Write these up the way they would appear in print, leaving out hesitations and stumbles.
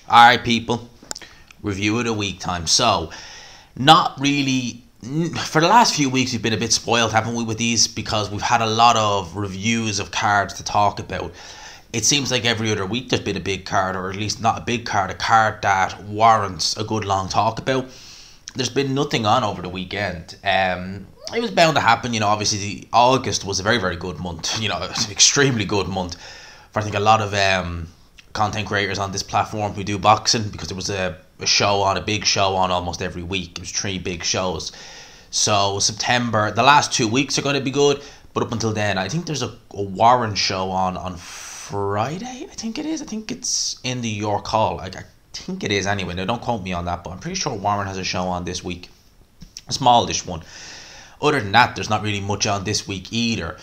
Alright, people, review of the week time. So, not really. For the last few weeks, we've been a bit spoiled, haven't we, with these? Because we've had a lot of reviews of cards to talk about. It seems like every other week there's been a big card, or at least not a big card, a card that warrants a good long talk about. There's been nothing on over the weekend. It was bound to happen, obviously August was a very, very good month, it's an extremely good month for I think a lot of content creators on this platform who do boxing, because there was a big show on almost every week. It was 3 big shows. So September, the last 2 weeks are going to be good, but up until then, I think there's a Warren show on Friday, I think it is. I think it's in the York Hall. I think it is anyway. Now, don't quote me on that, but I'm pretty sure Warren has a show on this week. A smallish one. Other than that, there's not really much on this week either.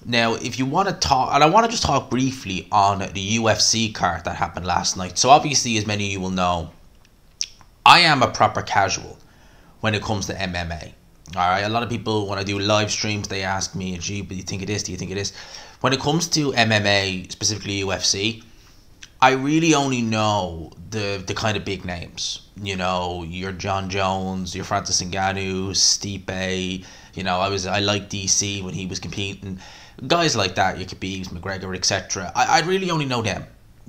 Now, if you want to talk, and I want to just talk briefly on the UFC card that happened last night. So obviously, as many of you will know, I am a proper casual when it comes to MMA. Alright, a lot of people, when I do live streams, they ask me, gee, do you think it is? Do you think it is? When it comes to MMA, specifically UFC, I really only know the kind of big names. Your John Jones, your Francis Ngannou, Stipe. I liked DC when he was competing. Guys like that, your Khabibs, McGregor, etc. I really only know them.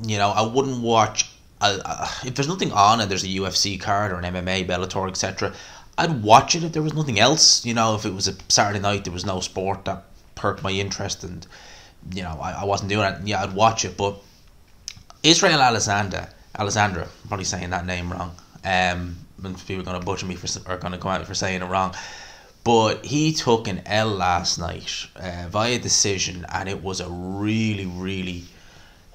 I wouldn't watch. If there's nothing on and there's a UFC card or an MMA, Bellator, etc., I'd watch it if there was nothing else. If it was a Saturday night, there was no sport that perked my interest, and I wasn't doing it. Yeah, I'd watch it. But Israel Alexandra, I'm probably saying that name wrong. And people are going to butcher me are going to come at me for saying it wrong. But he took an L last night via decision, and it was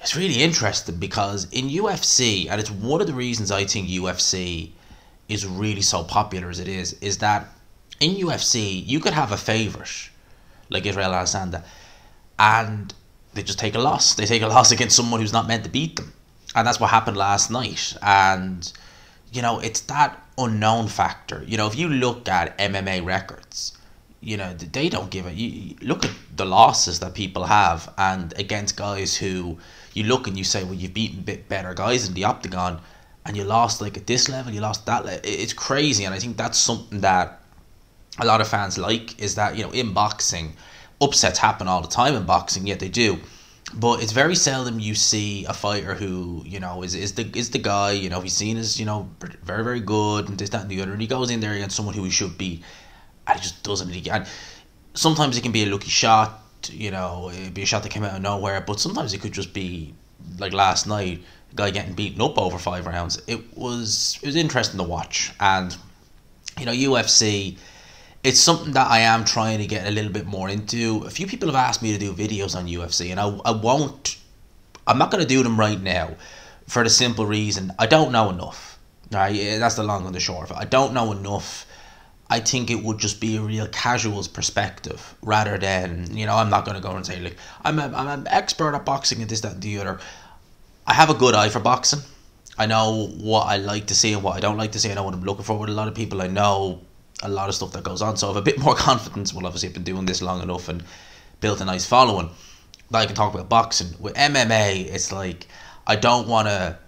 it's really interesting, because in UFC, and it's one of the reasons I think UFC is really so popular as it is that in UFC, you could have a favourite, like Israel Alexander, and they just take a loss. They take a loss against someone who's not meant to beat them. And that's what happened last night. And, it's that unknown factor. If you look at MMA records, they don't give it. You look at the losses that people have, and against guys who you look and you say, well, you've beaten a bit better guys in the octagon, and you lost like at this level, you lost that level. It's crazy. And I think that's something that a lot of fans like, is that, in boxing, upsets happen all the time in boxing, yet they do. But it's very seldom you see a fighter who, is the guy, he's seen as, very, very good, and this, that, and the other, and he goes in there against someone who he should beat, and he just doesn't really get. And sometimes it can be a lucky shot, it'd be a shot that came out of nowhere, but sometimes it could just be, like last night, a guy getting beaten up over 5 rounds. It was interesting to watch. And, UFC, it's something that I am trying to get a little bit more into. A few people have asked me to do videos on UFC, and I'm not going to do them right now, for the simple reason, I don't know enough. Right? That's the long and the short of it. I don't know enough. I think it would just be a real casual's perspective, rather than, I'm not going to go and say, like, I'm an expert at boxing and this, that, and the other. I have a good eye for boxing. I know what I like to see and what I don't like to see. I know what I'm looking for with a lot of people. I know a lot of stuff that goes on, so I have a bit more confidence. Well, obviously I've been doing this long enough and built a nice following that I can talk about boxing. With MMA, it's like I don't want it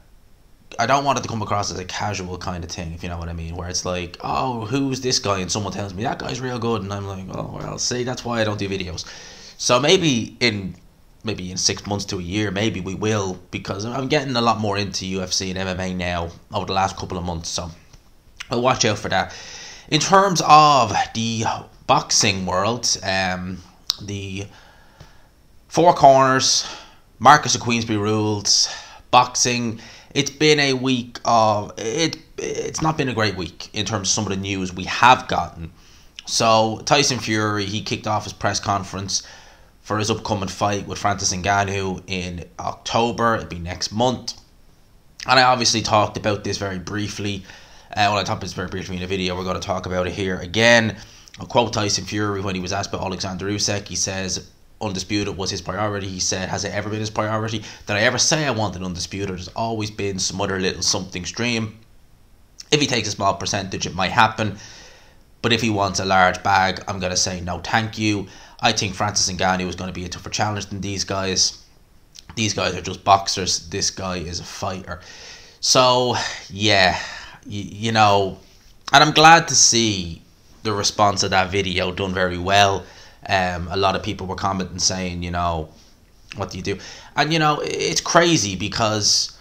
to come across as a casual kind of thing, if you know what I mean, where it's like, oh, who's this guy, and someone tells me that guy's real good, and I'm like, oh well, see, that's why I don't do videos. So maybe in 6 months to a year, maybe we will, because I'm getting a lot more into UFC and MMA now over the last couple of months, so I'll watch out for that. In terms of the boxing world, the Four Corners, Marcus of Queensberry rules, boxing, it's been a week of, it's not been a great week in terms of some of the news we have gotten. So Tyson Fury, he kicked off his press conference for his upcoming fight with Francis Ngannou in October. It'll be next month. And I obviously talked about this very briefly. I talked about this very briefly in a video. We're going to talk about it here again. I'll quote Tyson Fury when he was asked about Alexander Usyk. He says, undisputed was his priority. He said, has it ever been his priority? Did I ever say I wanted undisputed? There's always been some other little something stream. If he takes a small percentage, it might happen. But if he wants a large bag, I'm going to say no thank you. I think Francis Ngannou is going to be a tougher challenge than these guys. These guys are just boxers. This guy is a fighter. So yeah, you know, and I'm glad to see the response of that video done very well. A lot of people were commenting saying, what do you do? And it's crazy because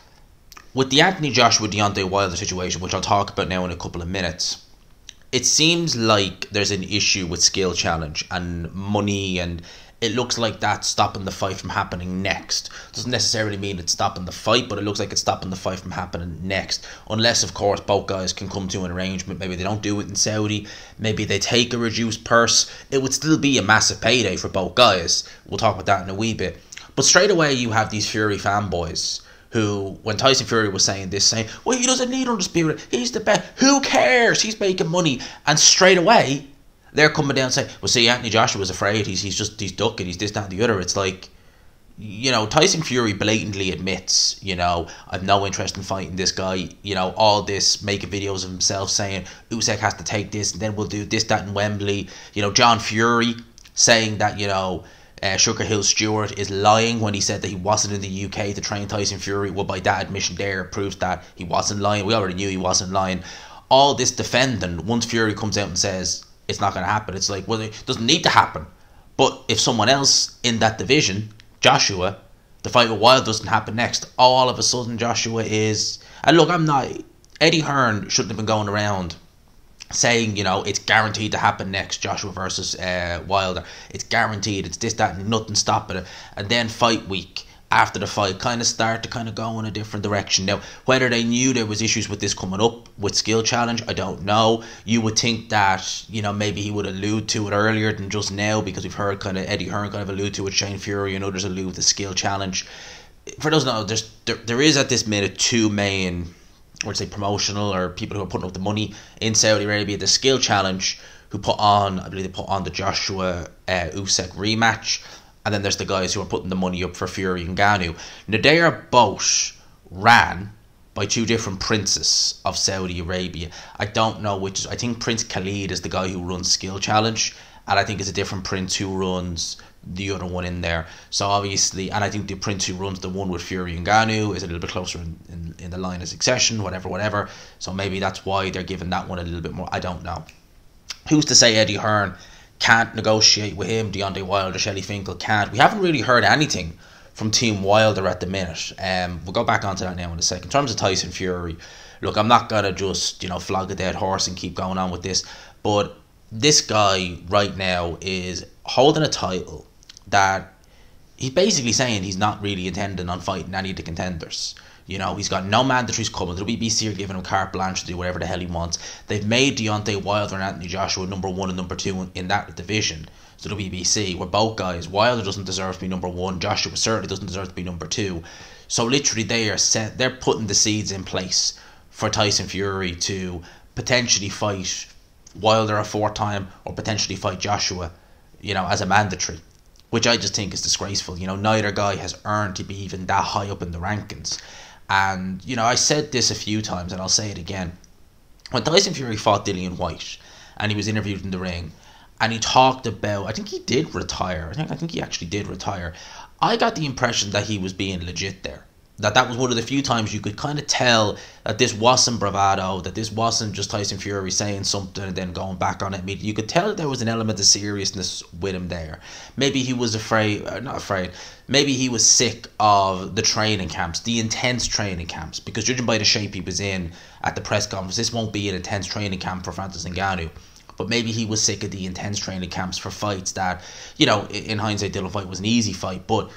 with the Anthony Joshua Deontay Wilder situation, which I'll talk about now in a couple of minutes, it seems like there's an issue with skill challenge and money, and it looks like that's stopping the fight from happening next. Doesn't necessarily mean it's stopping the fight, but it looks like it's stopping the fight from happening next. Unless, of course, both guys can come to an arrangement. Maybe they don't do it in Saudi. Maybe they take a reduced purse. It would still be a massive payday for both guys. We'll talk about that in a wee bit. But straight away, you have these Fury fanboys who, when Tyson Fury was saying this, saying, well, he doesn't need Undisputed, he's the best, who cares, he's making money. And straight away, they're coming down and saying, well, see, Anthony Joshua was afraid, he's ducking, he's this, that, and the other. It's like, Tyson Fury blatantly admits, I've no interest in fighting this guy, all this, making videos of himself saying, Usyk has to take this, and then we'll do this, that, in Wembley. John Fury saying that, Sugar Hill Stewart is lying when he said that he wasn't in the UK to train Tyson Fury. Well, by that admission there, it proves that he wasn't lying. We already knew he wasn't lying. All this defending, once Fury comes out and says it's not going to happen, it's like, well, it doesn't need to happen. But if someone else in that division, Joshua, the fight with Wilder doesn't happen next, all of a sudden Joshua is... And look, Eddie Hearn shouldn't have been going around saying, it's guaranteed to happen next, Joshua versus Wilder. It's guaranteed, it's this, that, and nothing stopping it. And then fight week, after the fight, kind of start to kind of go in a different direction. Now, whether they knew there was issues with this coming up, with skill challenge, I don't know. You would think that, maybe he would allude to it earlier than just now, because we've heard kind of Eddie Hearn kind of allude to it, Shane Fury and others allude to skill challenge. For those who know, there is at this minute two main, or say promotional, or people who are putting up the money in Saudi Arabia. The skill challenge, I believe they put on the Joshua Usyk rematch, and then there's the guys who are putting the money up for Fury and Ngannou. Now they are both ran by two different princes of Saudi Arabia. I don't know which. I think Prince Khalid is the guy who runs skill challenge, and I think it's a different prince who runs the other one in there. So obviously, and I think the prince who runs the one with Fury and Ngannou is a little bit closer in the line of succession, whatever. So maybe that's why they're giving that one a little bit more. I don't know. Who's to say Eddie Hearn can't negotiate with him? Deontay Wilder, Shelley Finkel can't. We haven't really heard anything from Team Wilder at the minute. We'll go back onto that now in a second. In terms of Tyson Fury, look, I'm not gonna just flog a dead horse and keep going on with this, but this guy right now is holding a title that he's basically saying he's not really intending on fighting any of the contenders. He's got no mandatories coming. The WBC are giving him carte blanche to do whatever the hell he wants. They've made Deontay Wilder and Anthony Joshua number one and number two in that division. So the WBC, where both guys, Wilder doesn't deserve to be number one, Joshua certainly doesn't deserve to be number two. So literally they're putting the seeds in place for Tyson Fury to potentially fight Wilder a fourth time, or potentially fight Joshua, as a mandatory, which I just think is disgraceful. Neither guy has earned to be even that high up in the rankings. And, I said this a few times, and I'll say it again. When Tyson Fury fought Dillian White, and he was interviewed in the ring, and he talked about, I think he did retire. I think he actually did retire. I got the impression that he was being legit there. That was one of the few times you could kind of tell that this wasn't bravado, that this wasn't just Tyson Fury saying something and then going back on it. You could tell that there was an element of seriousness with him there. Maybe he was maybe he was sick of the training camps, the intense training camps, because judging by the shape he was in at the press conference, this won't be an intense training camp for Francis Ngannou. But maybe he was sick of the intense training camps for fights that, in hindsight, Dillian White was an easy fight, but,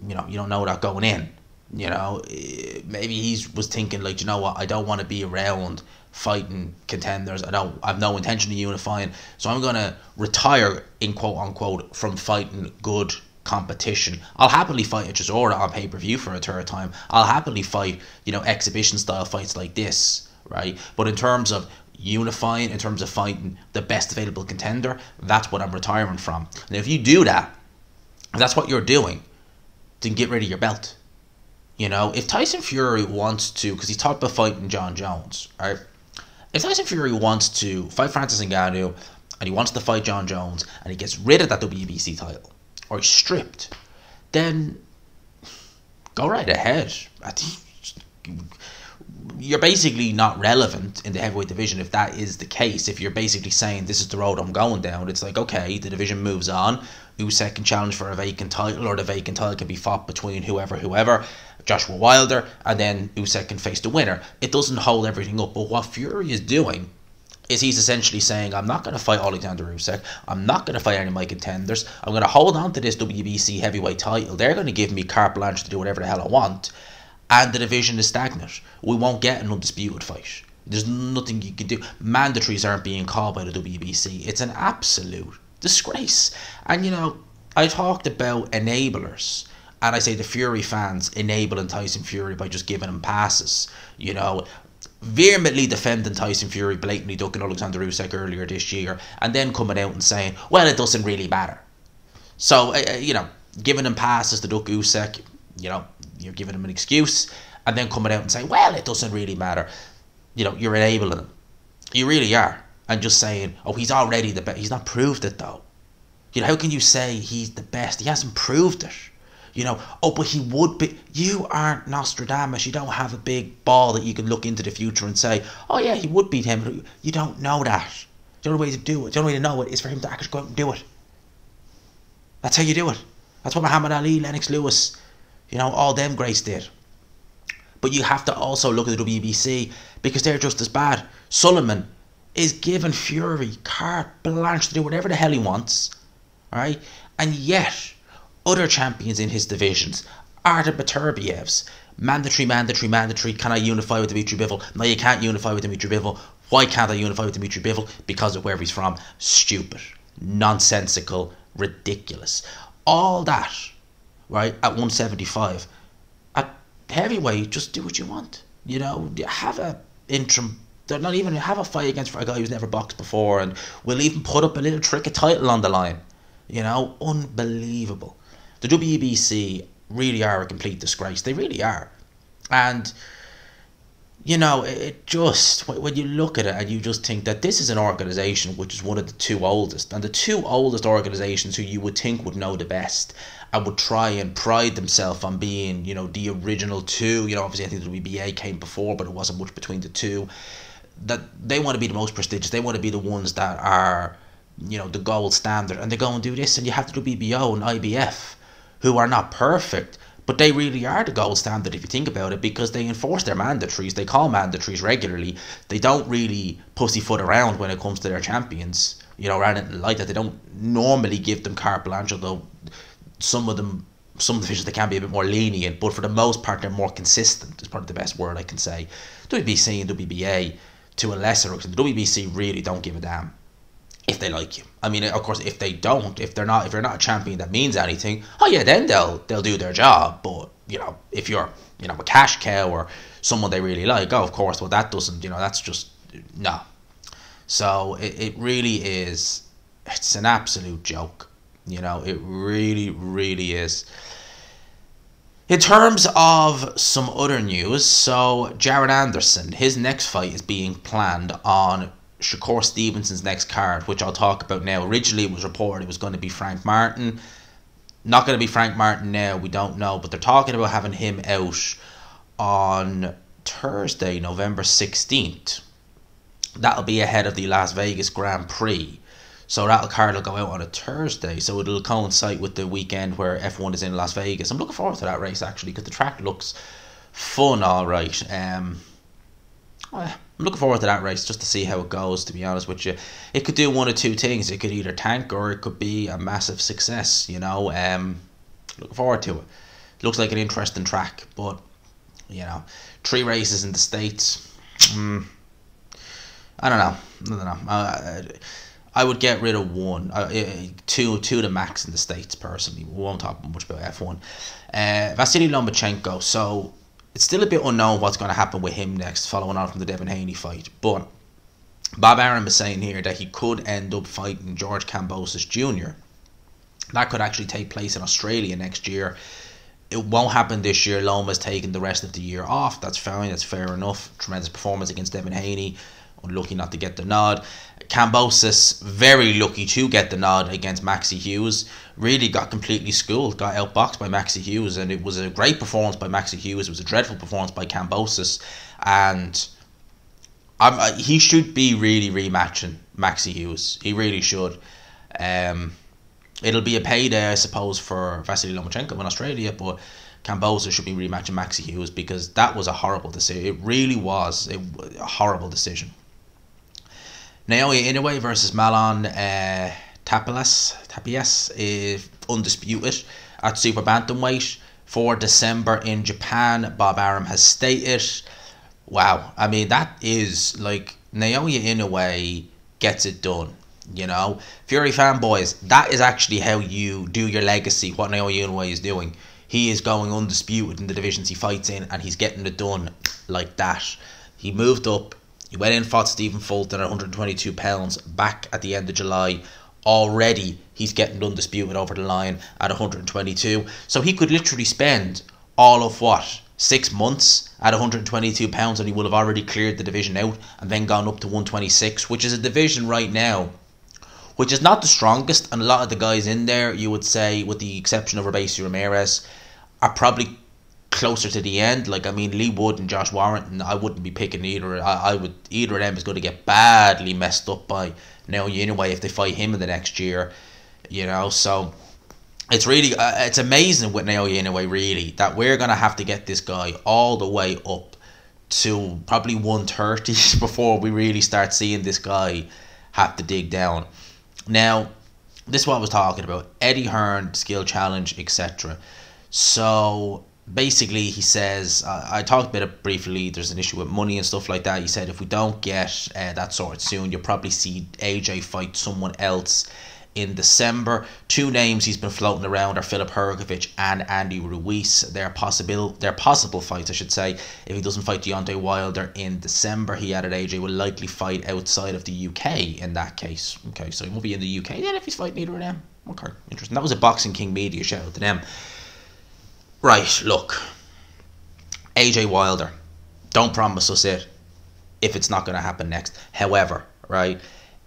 you don't know that going in. Maybe he was thinking, like, what, I don't want to be around fighting contenders. I've no intention of unifying, so I'm going to retire, in quote unquote, from fighting good competition. I'll happily fight a Chisora on pay-per-view for a third time. I'll happily fight, exhibition style fights like this, right? But in terms of unifying, in terms of fighting the best available contender, that's what I'm retiring from. Now, if you do that, if that's what you're doing, then get rid of your belt. If Tyson Fury wants to, because he talked about fighting John Jones, right? If Tyson Fury wants to fight Francis Ngannou, and he wants to fight John Jones, and he gets rid of that WBC title, or he's stripped, then go right ahead. you're basically not relevant in the heavyweight division if that is the case. If you're basically saying this is the road I'm going down, it's like, okay, the division moves on. Usyk can challenge for a vacant title, or the vacant title can be fought between whoever, Joshua Wilder, and then Usyk can face the winner. It doesn't hold everything up. But what Fury is doing is he's essentially saying, I'm not going to fight Alexander Usyk. I'm not going to fight any of my contenders. I'm going to hold on to this WBC heavyweight title. They're going to give me carte blanche to do whatever the hell I want. And the division is stagnant. We won't get an undisputed fight. There's nothing you can do. Mandatories aren't being called by the WBC. It's an absolute disgrace. And, you know, I talked about enablers. And I say the Fury fans enabling Tyson Fury by just giving him passes. You know, vehemently defending Tyson Fury, blatantly ducking Alexander Usyk earlier this year, and then coming out and saying, well, it doesn't really matter. So, you know, giving him passes to duck Usyk, you know, you're giving him an excuse, and then coming out and saying, well, it doesn't really matter. You know, you're enabling him. You really are. And just saying, oh, he's already the best. He's not proved it, though. You know, how can you say he's the best? He hasn't proved it. You know, oh, but he would be. You aren't Nostradamus. You don't have a big ball that you can look into the future and say, oh yeah, he would beat him. You don't know that. The only way to do it, the only way to know it, is for him to actually go out and do it. That's how you do it. That's what Muhammad Ali, Lennox Lewis, you know, all them greats did. But you have to also look at the WBC, because they're just as bad. Sullivan is giving Fury carte blanche to do whatever the hell he wants. Alright? And yet, other champions in his divisions, Artem Beterbiev's, mandatory, can I unify with Dmitry Bivol? No, you can't unify with Dmitry Bivol. Why can't I unify with Dmitry Bivol? Because of where he's from. Stupid, nonsensical, ridiculous. All that, right, at 175. At heavyweight, just do what you want. You know, have a interim, not even have a fight against a guy who's never boxed before, and we'll even put up a little trick of title on the line. You know, unbelievable. The WBC really are a complete disgrace. They really are. And, you know, it just, when you look at it and you just think that this is an organisation which is one of the two oldest, and the two oldest organisations who you would think would know the best and would try and pride themselves on being, you know, the original two. You know, obviously I think the WBA came before, but it wasn't much between the two. That they want to be the most prestigious. They want to be the ones that are, you know, the gold standard. And they go and do this, and you have the WBO and IBF, who are not perfect, but they really are the gold standard if you think about it, because they enforce their mandatories. They call mandatories regularly. They don't really pussyfoot around when it comes to their champions, you know, or anything like that. They don't normally give them carte blanche, although some divisions they can be a bit more lenient, but for the most part they're more consistent, is probably the best word I can say. WBC and WBA, to a lesser extent, the WBC really don't give a damn if they like you. I mean, of course, if they don't, if you're not a champion that means anything, oh yeah, then they'll do their job. But, you know, if you're, you know, a cash cow or someone they really like, oh, of course, well, that doesn't, you know, that's just, no. So it really is, it's an absolute joke. You know, it really, really is. In terms of some other news, so Jared Anderson, his next fight is being planned on Shakur Stevenson's next card, which I'll talk about now. Originally, it was reported it was going to be Frank Martin. Not going to be Frank Martin now, we don't know, but they're talking about having him out on Thursday, November 16th. That'll be ahead of the Las Vegas Grand Prix. So that card will go out on a Thursday, so it'll coincide with the weekend where F1 is in Las Vegas. I'm looking forward to that race, actually, because the track looks fun, all right. I'm looking forward to that race just to see how it goes, to be honest with you. It could do one of two things. It could either tank or it could be a massive success, you know. Looking forward to it. Looks like an interesting track, but, you know, 3 races in the States. I don't know. I would get rid of one, two to max in the States, personally. We won't talk much about F1. Vasily Lomachenko, so it's still a bit unknown what's going to happen with him next, following on from the Devin Haney fight. But Bob Arum is saying here that he could end up fighting George Kambosos Jr. That could actually take place in Australia next year. It won't happen this year. Loma's taking the rest of the year off. That's fine. That's fair enough. Tremendous performance against Devin Haney. unlucky not to get the nod. Kambosos, very lucky to get the nod against Maxi Hughes. Really got completely schooled, got outboxed by Maxi Hughes, and it was a great performance by Maxi Hughes. It was a dreadful performance by Kambosos, and he should be really rematching Maxi Hughes. He really should. It'll be a payday, I suppose, for Vasily Lomachenko in Australia, but Kambosos should be rematching Maxi Hughes, because that was a horrible decision. It really was a horrible decision. Naoya Inoue versus Malon Tapias is undisputed at super bantamweight for December in Japan. Bob Arum has stated, wow, I mean, that is like, Naoya Inoue gets it done. You know, Fury fanboys, that is actually how you do your legacy. What Naoya Inoue is doing, he is going undisputed in the divisions he fights in, and he's getting it done like that. He moved up, he went in, fought Stephen Fulton at 122 pounds back at the end of July. Already he's getting undisputed over the line at 122, so he could literally spend all of what, 6 months at 122 pounds, and he will have already cleared the division out and then gone up to 126, which is a division right now which is not the strongest, and a lot of the guys in there, you would say, with the exception of Robeisy Ramirez, are probably closer to the end. Like, I mean, Lee Wood and Josh Warrington, I wouldn't be picking either. Either of them is going to get badly messed up by Naoya Inoue if they fight him in the next year, you know. So it's really, it's amazing with Naoya Inoue, really, that we're going to have to get this guy all the way up to probably 130 before we really start seeing this guy have to dig down. Now, this is what I was talking about. Eddie Hearn, skill challenge, etc. So, basically, he says, I talked about it briefly, there's an issue with money and stuff like that. He said, if we don't get that sorted soon, you'll probably see AJ fight someone else in December. Two names he's been floating around are Filip Hrgovic and Andy Ruiz. They're possible fights, I should say. If he doesn't fight Deontay Wilder in December, he added AJ will likely fight outside of the UK in that case. Okay, so he won't be in the UK then if he's fighting either of them. Okay, interesting. That was a Boxing King media, shout out to them. Right, look. AJ Wilder, don't promise us it if it's not going to happen next. However, right,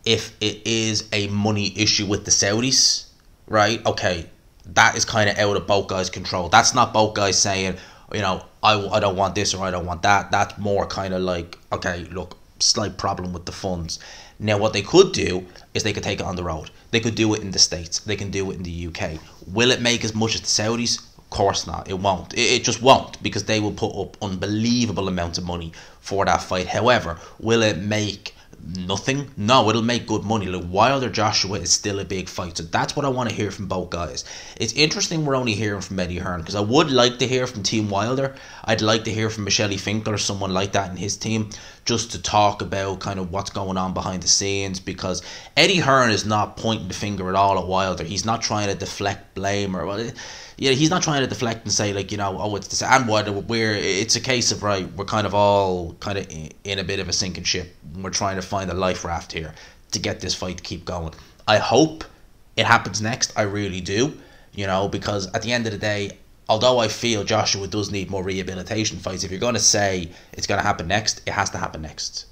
if it is a money issue with the Saudis, right, okay, that is kind of out of both guys' control. That's not both guys saying, you know, I don't want this or I don't want that. That's more kind of like, okay, look, slight problem with the funds. Now, what they could do is they could take it on the road. They could do it in the States. They can do it in the UK. Will it make as much as the Saudis? Of course not. It won't. It just won't, because they will put up unbelievable amounts of money for that fight. However, will it make nothing? No, it'll make good money. Like, Wilder Joshua is still a big fight, so that's what I want to hear from both guys. It's interesting we're only hearing from Eddie Hearn, because I would like to hear from Team Wilder. I'd like to hear from Michelle Finkel or someone like that in his team, just to talk about kind of what's going on behind the scenes, because Eddie Hearn is not pointing the finger at all at Wilder. He's not trying to deflect blame or well, yeah, he's not trying to deflect and say, like, you know, oh, it's this and what it's a case of, right, we're kind of all kind of in a bit of a sinking ship. We're trying to find a life raft here to get this fight to keep going. I hope it happens next. I really do, you know, because at the end of the day, although I feel Joshua does need more rehabilitation fights, if you're going to say it's going to happen next, it has to happen next.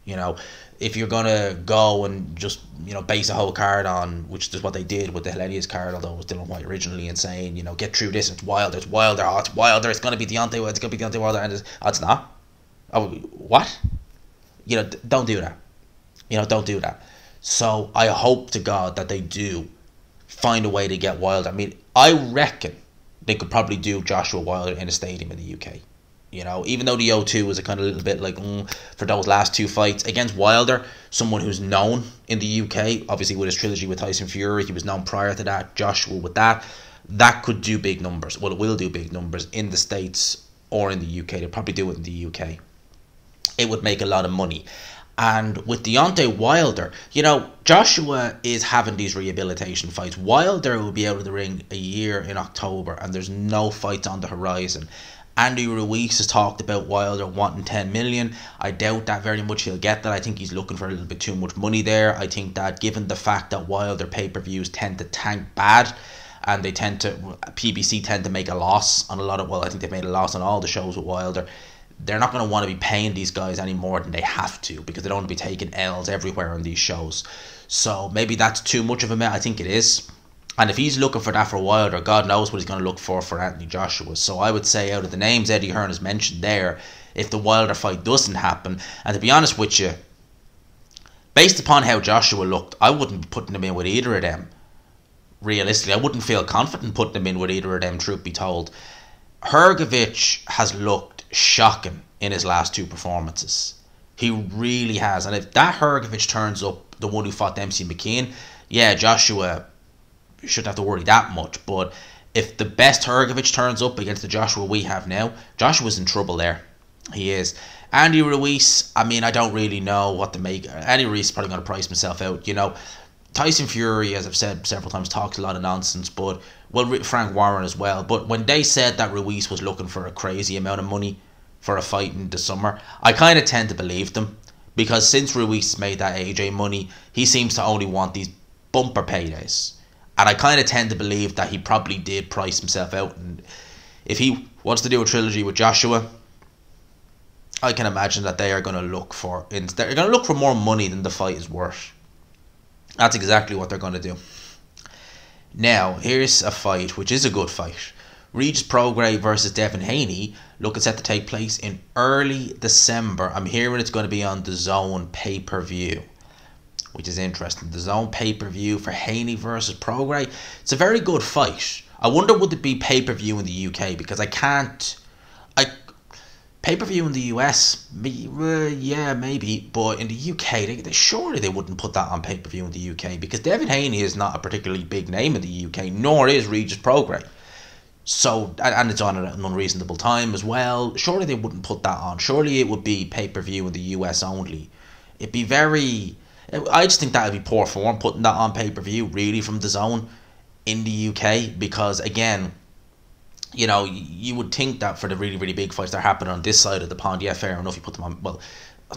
You know, if you're going to go and just, you know, base a whole card on, which is what they did with the Helenius card, although it was Dylan White originally, and saying, you know, get through this, it's Wilder, it's Wilder, oh, it's Wilder, it's going to be Deontay Wilder, it's going to be Deontay Wilder, and it's not. Oh, what? You know, don't do that. You know, don't do that. So I hope to God that they do find a way to get Wilder. I mean, I reckon they could probably do Joshua Wilder in a stadium in the UK. You know, even though the O2 was a kind of little bit like for those last two fights against Wilder, someone who's known in the UK, obviously with his trilogy with Tyson Fury, he was known prior to that. Joshua with that could do big numbers. Well, it will do big numbers in the States or in the UK. They'll probably do it in the UK. It would make a lot of money. And with Deontay Wilder, you know, Joshua is having these rehabilitation fights. Wilder will be out of the ring a year in October, and there's no fights on the horizon. Andy Ruiz has talked about Wilder wanting 10 million. I doubt that very much he'll get that. I think he's looking for a little bit too much money there. I think that given the fact that Wilder pay-per-views tend to tank bad, and PBC tend to make a loss on a lot of, well, I think they've made a loss on all the shows with Wilder, they're not going to want to be paying these guys any more than they have to, because they don't want to be taking L's everywhere on these shows. So maybe that's too much of a bet. I think it is. And if he's looking for that for Wilder, God knows what he's going to look for Anthony Joshua. So I would say, out of the names Eddie Hearn has mentioned there, if the Wilder fight doesn't happen, and to be honest with you, based upon how Joshua looked, I wouldn't be putting him in with either of them. Realistically, I wouldn't feel confident putting him in with either of them, truth be told. Hrgovic has looked shocking in his last two performances. He really has. And if that Hrgovic turns up, the one who fought Dempsey McKean, yeah, Joshua shouldn't have to worry that much. But if the best Hrgovic turns up against the Joshua we have now, Joshua's in trouble there. He is. Andy Ruiz, I mean, I don't really know what to make. Andy Ruiz is probably going to price himself out. You know, Tyson Fury, as I've said several times, talks a lot of nonsense, but, well, Frank Warren as well. But when they said that Ruiz was looking for a crazy amount of money for a fight in the summer, I kind of tend to believe them, because since Ruiz made that AJ money, he seems to only want these bumper paydays. And I kind of tend to believe that he probably did price himself out. And if he wants to do a trilogy with Joshua, I can imagine that they are going to look for, they're going to look for more money than the fight is worth. That's exactly what they're going to do. Now, here's a fight which is a good fight. Regis Prograis versus Devin Haney, looking set to take place in early December. I'm hearing it's going to be on the Zone pay-per-view, which is interesting. The Zone pay-per-view for Haney versus Prograis. It's a very good fight. I wonder, would it be pay-per-view in the UK, because pay-per-view in the US, yeah, maybe, but in the UK, surely they wouldn't put that on pay-per-view in the UK, because Devin Haney is not a particularly big name in the UK, nor is Regis Prograis. So, and it's on at an unreasonable time as well. Surely they wouldn't put that on. Surely it would be pay-per-view in the US only. It'd be very... I just think that would be poor form, putting that on pay-per-view, really, from the Zone in the UK, because, again, you know, you would think that for the really, really big fights that are happening on this side of the pond, yeah, fair enough, you put them on... Well,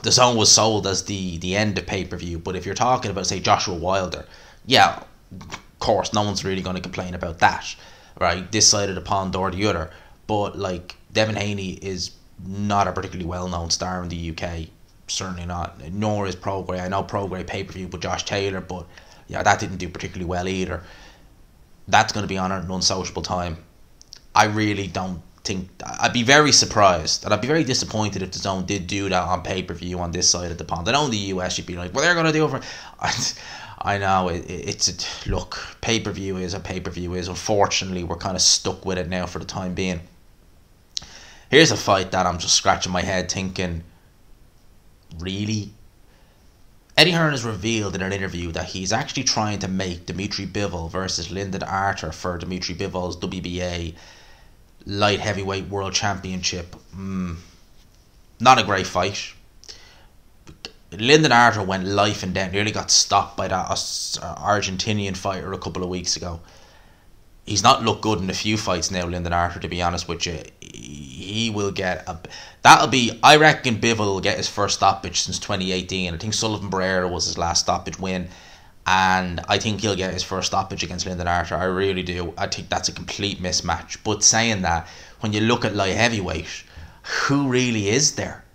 the Zone was sold as the end of pay-per-view, but if you're talking about, say, Joshua Wilder, yeah, of course, no one's really going to complain about that, right, this side of the pond or the other. But, like, Devin Haney is not a particularly well-known star in the UK, certainly not, nor is Prograis. I know Prograis pay-per-view with Josh Taylor, but yeah, that didn't do particularly well either. That's going to be on at an unsociable time. I really don't think... I'd be very surprised, and I'd be very disappointed if the Zone did do that on pay-per-view on this side of the pond. I know in the US you'd be like, well, they're going to do it for... I know, look, pay-per-view is a pay-per-view is. Unfortunately, we're kind of stuck with it now for the time being. Here's a fight that I'm just scratching my head thinking, really? Eddie Hearn has revealed in an interview that he's actually trying to make Dimitri Bivol versus Lyndon Arthur for Dimitri Bivol's WBA light heavyweight world championship. Not a great fight. Lyndon Arthur went life and death, nearly got stopped by that Argentinian fighter a couple of weeks ago. He's not looked good in a few fights now, Lyndon Arthur, to be honest with you. He will get I reckon Bivol will get his first stoppage since 2018. I think Sullivan Barrera was his last stoppage win, and I think he'll get his first stoppage against Lyndon Arthur. I really do. I think that's a complete mismatch. But saying that, when you look at light heavyweight, who really is there?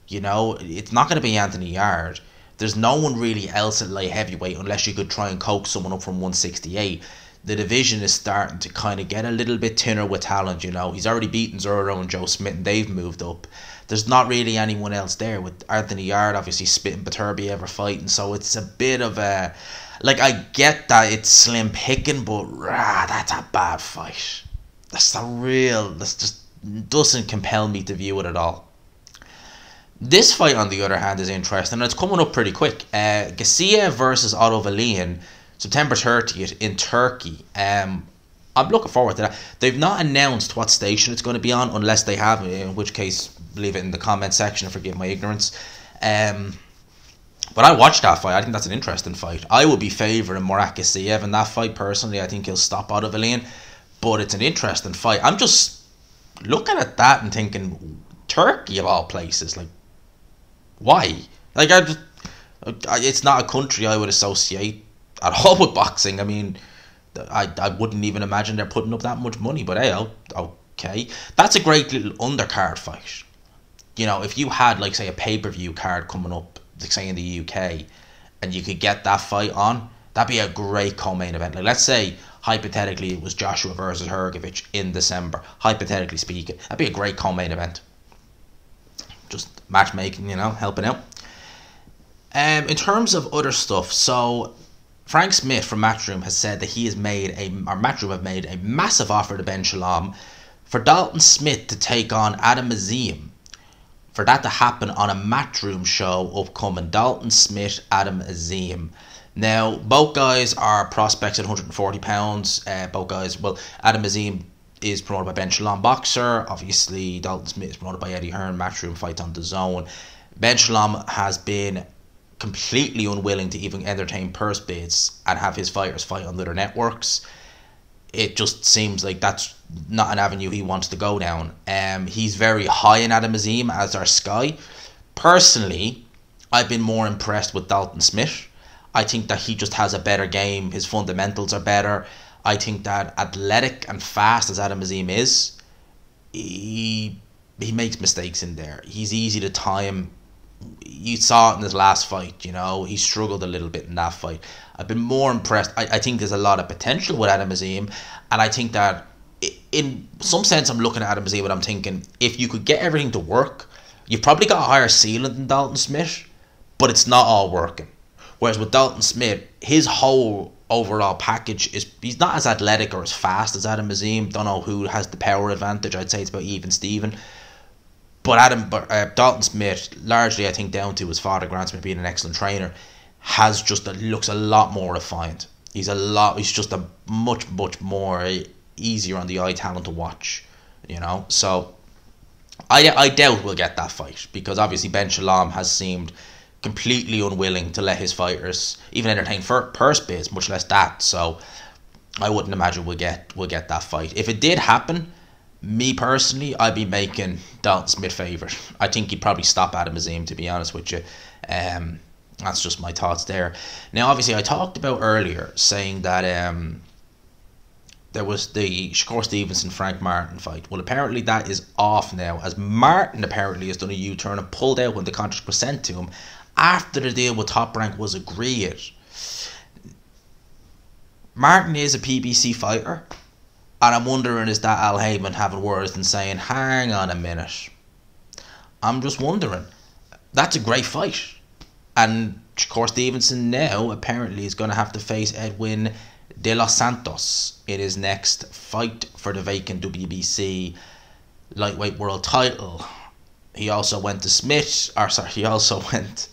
You know, it's not going to be Anthony Yarde. There's no one really else at light heavyweight, unless you could try and coax someone up from 168. The division is starting to kind of get a little bit thinner with talent, you know. He's already beaten Zurdo and Joe Smith, and they've moved up. There's not really anyone else there, with Anthony Yarde obviously spitting Baturbia ever fighting, so it's a bit of a... Like, I get that it's slim picking, but that's a bad fight. That just doesn't compel me to view it at all. This fight, on the other hand, is interesting, and it's coming up pretty quick. Garcia versus Otto Valian, September 30th in Turkey. I'm looking forward to that. They've not announced what station it's going to be on, unless they have, in which case, leave it in the comment section and forgive my ignorance. But I watched that fight. I think that's an interesting fight. I would be favouring Murat Gassiev in that fight, personally. I think he'll stop Otto Valian, but it's an interesting fight. I'm just looking at that and thinking, Turkey of all places, like, why? Like, it's not a country I would associate at all with boxing. I mean, I wouldn't even imagine they're putting up that much money, but hey, okay. That's a great little undercard fight. you know, if you had like say a pay-per-view card coming up, like say in the UK, and you could get that fight on, that'd be a great co-main event. Like let's say hypothetically it was Joshua versus Hrgovic in December. Hypothetically speaking, that'd be a great co-main event. Just matchmaking, you know, helping out. In terms of other stuff, so Frank Smith from Matchroom has said that Matchroom have made a massive offer to Ben Shalom for Dalton Smith to take on Adam Azim. For that to happen on a Matchroom show upcoming. Dalton Smith, Adam Azim. Now, both guys are prospects at 140 pounds. Both guys, well, Adam Azim is promoted by Ben Shalom Boxer. Obviously, Dalton Smith is promoted by Eddie Hearn. Matchroom fights on DAZN. Ben Shalom has been completely unwilling to even entertain purse bids and have his fighters fight on other networks. It just seems like that's not an avenue he wants to go down. He's very high in Adam Azim, as are Sky. Personally, I've been more impressed with Dalton Smith. I think that he just has a better game. His fundamentals are better. I think that athletic and fast as Adam Azim is, he makes mistakes in there. He's easy to time. You saw it in his last fight, you know. He struggled a little bit in that fight. I've been more impressed. I think there's a lot of potential with Adam Azim, and I think that in some sense I'm looking at Adam Azim and I'm thinking, if you could get everything to work, you've probably got a higher ceiling than Dalton Smith, but it's not all working. Whereas with Dalton Smith, his whole overall package is, he's not as athletic or as fast as Adam Azim. Don't know who has the power advantage. I'd say it's about even Steven. But Dalton Smith, largely I think down to his father Grant Smith being an excellent trainer, has just looks a lot more refined. He's just a much more easier on the eye talent to watch, you know. So I doubt we'll get that fight, because obviously Ben Shalom has seemed completely unwilling to let his fighters even entertain purse bids, much less that. So I wouldn't imagine we'll get that fight. If it did happen, me personally, I'd be making Dalton Smith favourite. I think he'd probably stop Adam Azim, to be honest with you. That's just my thoughts there. Now, obviously, I talked about earlier saying that there was the Shakur Stevenson Frank Martin fight. Well, apparently that is off now, as Martin apparently has done a U-turn and pulled out when the contract was sent to him after the deal with Top Rank was agreed. Martin is a PBC fighter, and I'm wondering, is that Al Heyman having words and saying, hang on a minute, I'm just wondering. That's a great fight. And Shakur Stevenson now apparently is going to have to face Edwin De Los Santos in his next fight for the vacant WBC lightweight world title. He also went to Smith, and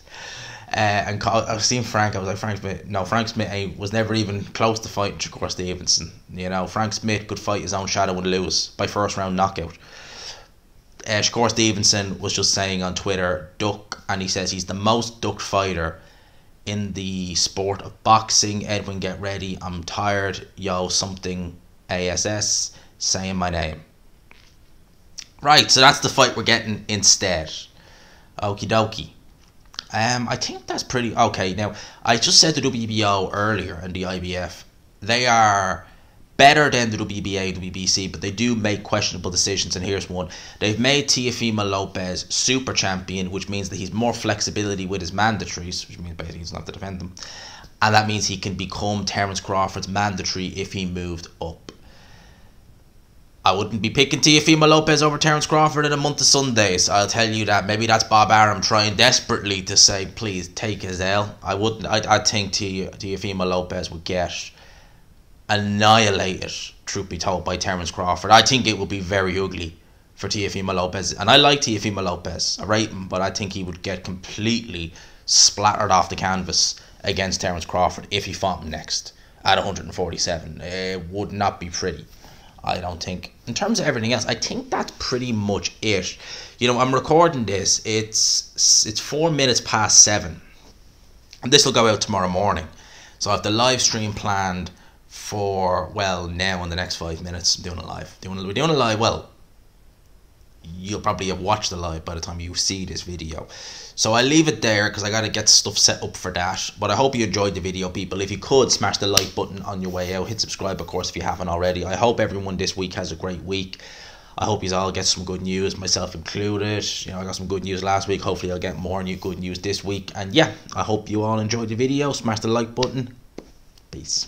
I've seen Frank. I was like, Frank Smith. No, Frank Smith was never even close to fighting Shakur Stevenson. You know, Frank Smith could fight his own shadow and lose by first round knockout. Shakur Stevenson was just saying on Twitter, duck, and he says he's the most ducked fighter in the sport of boxing. Edwin, get ready. I'm tired. Yo, something ASS saying my name. Right, so that's the fight we're getting instead. Okie dokie. I think that's pretty okay. Now, I just said the WBO earlier and the IBF. They are better than the WBA, WBC, but they do make questionable decisions, and here's one. They've made Teofimo Lopez super champion, which means that he's more flexibility with his mandatories, which means basically he doesn't have to defend them. And that means he can become Terence Crawford's mandatory if he moved up. I wouldn't be picking Teofimo Lopez over Terence Crawford in a month of Sundays. I'll tell you that. Maybe that's Bob Arum trying desperately to say, please take his L. I wouldn't. I think Teofimo Lopez would get annihilated, truth be told, by Terence Crawford. I think it would be very ugly for Teofimo Lopez. And I like Teofimo Lopez. I rate him, but I think he would get completely splattered off the canvas against Terence Crawford if he fought him next at 147. It would not be pretty, I don't think. In terms of everything else, I think that's pretty much it. You know, I'm recording this. It's 4 minutes past 7. And this will go out tomorrow morning. So I have the live stream planned for, well, now in the next 5 minutes. I'm doing it live. We're doing it live. Well, you'll probably have watched the live by the time you see this video. So I leave it there because I got to get stuff set up for that. But I hope you enjoyed the video, people. If you could, smash the like button on your way out. Hit subscribe, of course, if you haven't already. I hope everyone this week has a great week. I hope you all get some good news, myself included. You know, I got some good news last week. Hopefully I'll get more good news this week. And yeah, I hope you all enjoyed the video. Smash the like button. Peace.